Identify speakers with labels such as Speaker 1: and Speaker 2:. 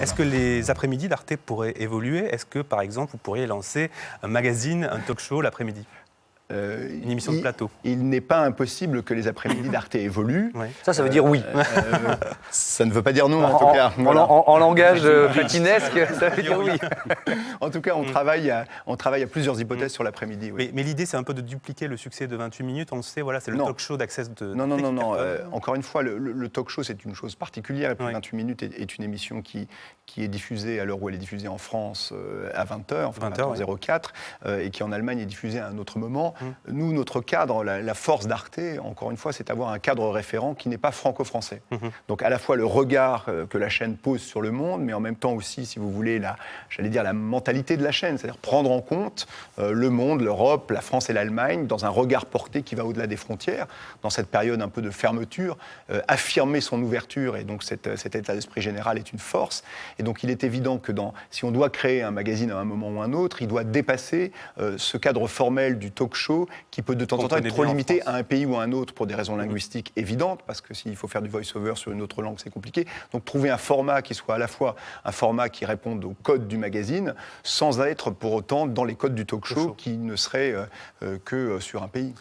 Speaker 1: Est-ce que les après-midi d'Arte pourraient évoluer? Est-ce que, par exemple, vous pourriez lancer un magazine, un talk-show l'après-midi? Une émission de plateau.
Speaker 2: Il n'est pas impossible que les après-midi d'Arte évoluent.
Speaker 1: Oui.
Speaker 3: Ça veut dire oui.
Speaker 2: Ça ne veut pas dire non, en tout cas. Voilà.
Speaker 3: En langage platinesque, ça veut dire oui.
Speaker 2: En tout cas, on travaille à plusieurs hypothèses sur l'après-midi. Oui.
Speaker 1: Mais l'idée, c'est un peu de dupliquer le succès de 28 minutes. On le sait, voilà, c'est le talk-show d'Access de...
Speaker 2: Non. Encore une fois, le talk-show, c'est une chose particulière. Et puis 28 minutes est une émission qui est diffusée à l'heure où elle est diffusée en France à 20h, enfin 20h04, et qui en Allemagne est diffusée à un autre moment. Nous, notre cadre, la force d'Arte, encore une fois, c'est d'avoir un cadre référent qui n'est pas franco-français. Donc à la fois le regard que la chaîne pose sur le monde, mais en même temps aussi, si vous voulez, la mentalité de la chaîne, c'est-à-dire prendre en compte le monde, l'Europe, la France et l'Allemagne, dans un regard porté qui va au-delà des frontières, dans cette période un peu de fermeture, affirmer son ouverture, et donc cet état d'esprit général est une force. Et donc il est évident que si on doit créer un magazine à un moment ou un autre, il doit dépasser ce cadre formel du talk-show qui peut de temps en temps être trop limité à un pays ou à un autre pour des raisons linguistiques évidentes, parce que s'il faut faire du voice-over sur une autre langue, c'est compliqué. Donc trouver un format qui soit à la fois un format qui réponde aux codes du magazine, sans être pour autant dans les codes du talk-show qui ne serait que sur un pays.